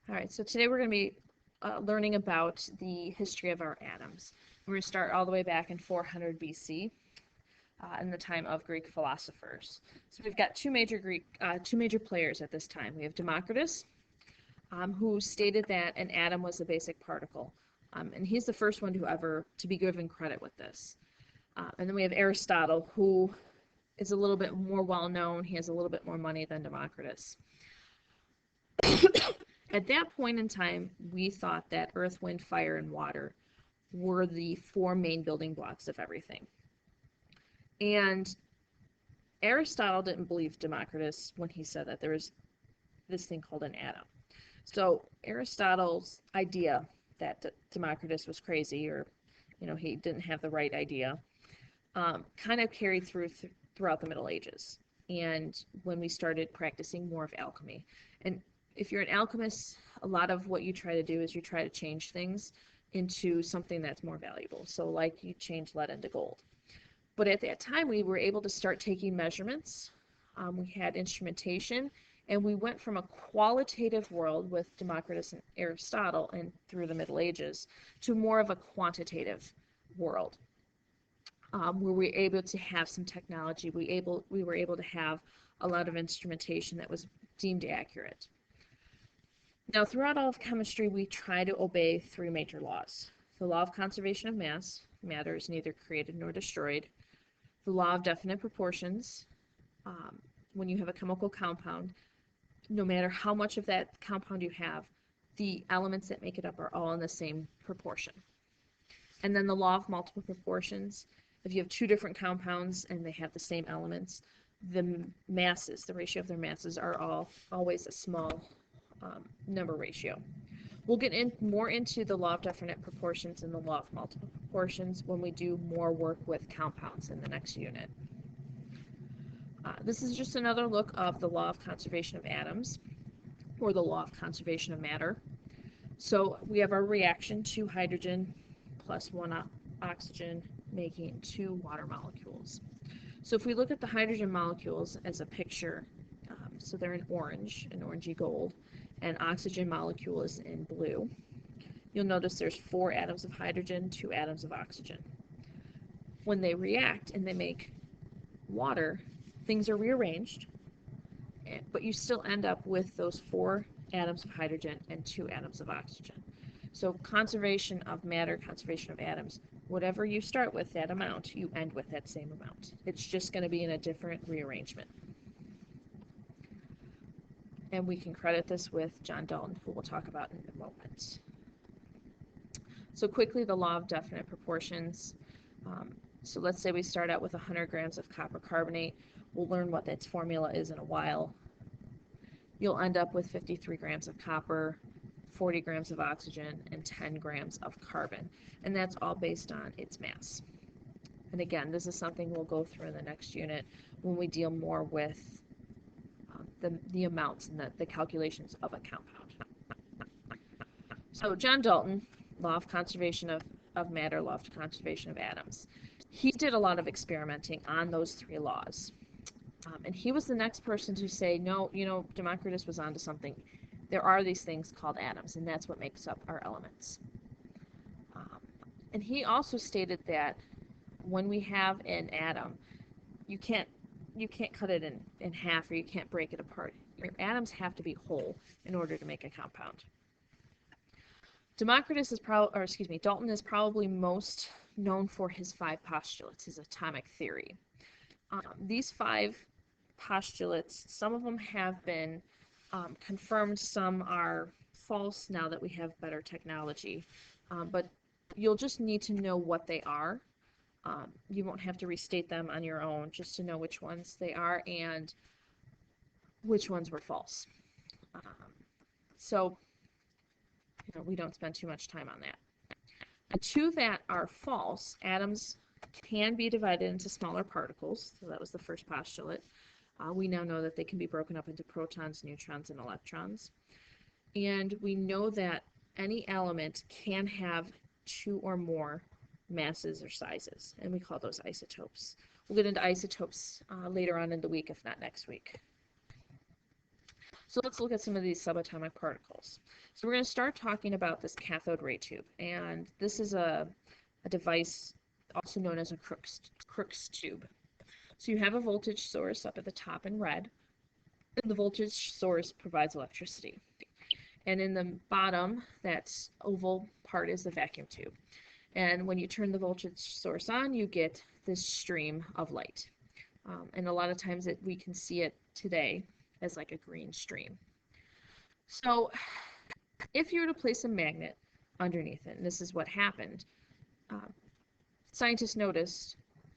All right, so today we're going to be learning about the history of our atoms. We're going to start all the way back in 400 BC, in the time of Greek philosophers. So we've got two major players at this time. We have Democritus, who stated that an atom was a basic particle, and he's the first one to be given credit with this. And then we have Aristotle, who is a little bit more well known. He has a little bit more money than Democritus. At that point in time, we thought that earth, wind, fire, and water were the four main building blocks of everything. And Aristotle didn't believe Democritus when he said that there was this thing called an atom. So Aristotle's idea that Democritus was crazy, or he didn't have the right idea, kind of carried throughout the Middle Ages, and when we started practicing more of alchemy. And if you're an alchemist, a lot of what you try to do is you try to change things into something that's more valuable. So like you change lead into gold. But at that time, we were able to start taking measurements. We had instrumentation, and we went from a qualitative world with Democritus and Aristotle and through the Middle Ages to more of a quantitative world, where we were able to have some technology. We were able to have a lot of instrumentation that was deemed accurate. Now, throughout all of chemistry, we try to obey three major laws. The law of conservation of mass, matter is neither created nor destroyed. The law of definite proportions, when you have a chemical compound, no matter how much of that compound you have, the elements that make it up are all in the same proportion. And then the law of multiple proportions, if you have two different compounds and they have the same elements, the ratio of their masses are always a small number ratio. We'll get more into the law of definite proportions and the law of multiple proportions when we do more work with compounds in the next unit. This is just another look of the law of conservation of atoms, or the law of conservation of matter. So we have our reaction, 2 hydrogen plus 1 oxygen, making 2 water molecules. So if we look at the hydrogen molecules as a picture, so they're in orange, an orangey gold, and oxygen molecule is in blue. You'll notice there's 4 atoms of hydrogen, 2 atoms of oxygen. When they react and they make water, things are rearranged, but you still end up with those 4 atoms of hydrogen and 2 atoms of oxygen. So conservation of matter, conservation of atoms, whatever you start with that amount, you end with that same amount. It's just going to be in a different rearrangement. And we can credit this with John Dalton, who we'll talk about in a moment. So quickly, the law of definite proportions. So let's say we start out with 100 grams of copper carbonate. We'll learn what its formula is in a while. You'll end up with 53 grams of copper, 40 grams of oxygen, and 10 grams of carbon. And that's all based on its mass. And again, this is something we'll go through in the next unit when we deal more with the amounts and the calculations of a compound. So John Dalton, law of conservation of matter, law of conservation of atoms. He did a lot of experimenting on those 3 laws. And he was the next person to say, no, Democritus was onto something. There are these things called atoms, and that's what makes up our elements. And he also stated that when we have an atom, you can't cut it in half, or you can't break it apart. Your atoms have to be whole in order to make a compound. Dalton is probably most known for his 5 postulates, his atomic theory. These 5 postulates, some of them have been confirmed, some are false now that we have better technology, but you'll just need to know what they are. You won't have to restate them on your own, just to know which ones they are and which ones were false. So we don't spend too much time on that. The 2 that are false, atoms can be divided into smaller particles. So that was the first postulate. We now know that they can be broken up into protons, neutrons, and electrons. And we know that any element can have 2 or more masses or sizes, and we call those isotopes. We'll get into isotopes later on in the week, if not next week. So let's look at some of these subatomic particles. So we're going to start talking about this cathode ray tube. And this is a device also known as a Crookes tube. So you have a voltage source up at the top in red, and the voltage source provides electricity. And in the bottom, that oval part is the vacuum tube. And when you turn the voltage source on, you get this stream of light. And a lot of times we can see it today as like a green stream. So if you were to place a magnet underneath it, and this is what happened, scientists noticed,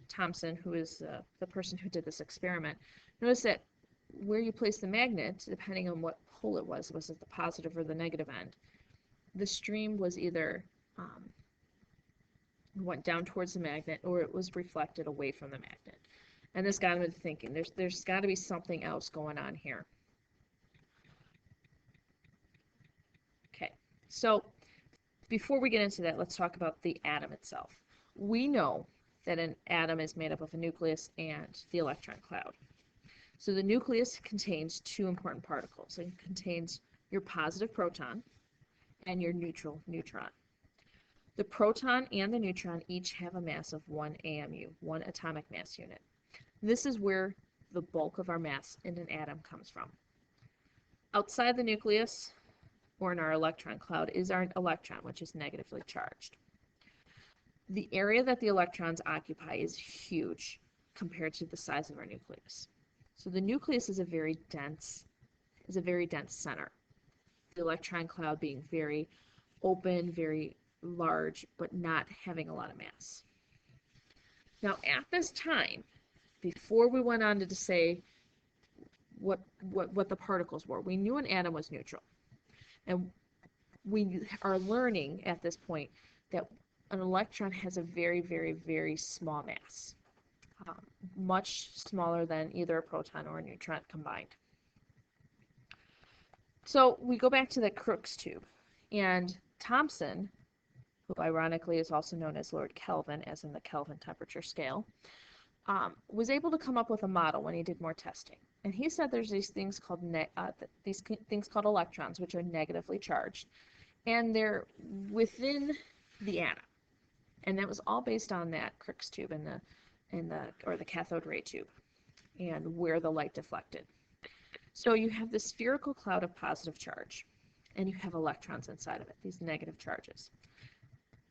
Thomson, who is the person who did this experiment, noticed that where you place the magnet, depending on what pole it was it the positive or the negative end, the stream was either went down towards the magnet or it was reflected away from the magnet. And this got him into thinking, there's got to be something else going on here. Okay, so before we get into that, let's talk about the atom itself. We know that an atom is made up of a nucleus and the electron cloud. So the nucleus contains two important particles. It contains your positive proton and your neutral neutron. The proton and the neutron each have a mass of 1 AMU, 1 atomic mass unit. This is where the bulk of our mass in an atom comes from. Outside the nucleus, or in our electron cloud, is our electron, which is negatively charged. The area that the electrons occupy is huge compared to the size of our nucleus. So the nucleus is a very dense center. The electron cloud being very open, very large, but not having a lot of mass. Now at this time, before we went on to say what the particles were, we knew an atom was neutral. And we are learning at this point that an electron has a very, very, very small mass, much smaller than either a proton or a neutron combined. So we go back to the Crookes tube, and Thomson, who ironically is also known as Lord Kelvin, as in the Kelvin temperature scale, was able to come up with a model when he did more testing. And he said there's these things called electrons, which are negatively charged, and they're within the atom. And that was all based on that Crookes tube or the cathode ray tube, and where the light deflected. So you have the spherical cloud of positive charge, and you have electrons inside of it, these negative charges.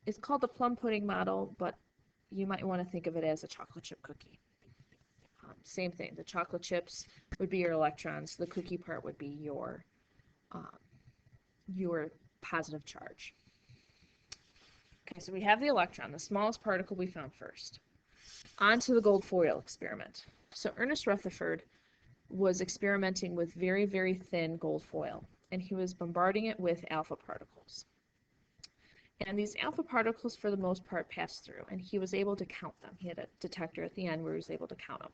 It's called the plum pudding model, but you might want to think of it as a chocolate chip cookie. Same thing. The chocolate chips would be your electrons. The cookie part would be your positive charge. Okay, so we have the electron, the smallest particle we found first. On to the gold foil experiment. So Ernest Rutherford was experimenting with very, very thin gold foil, and he was bombarding it with alpha particles. And these alpha particles, for the most part, passed through, and he was able to count them. He had a detector at the end where he was able to count them.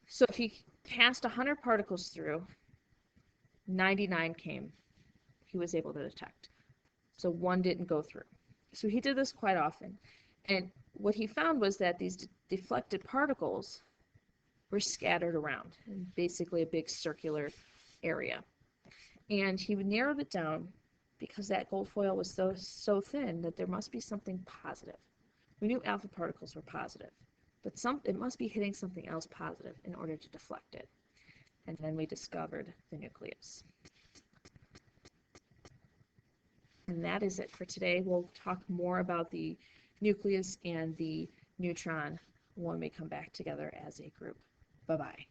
So if he passed 100 particles through, 99 came, he was able to detect. So one didn't go through. So he did this quite often. And what he found was that these deflected particles were scattered around in basically a big circular area. And he narrowed it down because that gold foil was so thin that there must be something positive. We knew alpha particles were positive, but it must be hitting something else positive in order to deflect it. And then we discovered the nucleus. And that is it for today. We'll talk more about the nucleus and the neutron when we come back together as a group. Bye-bye.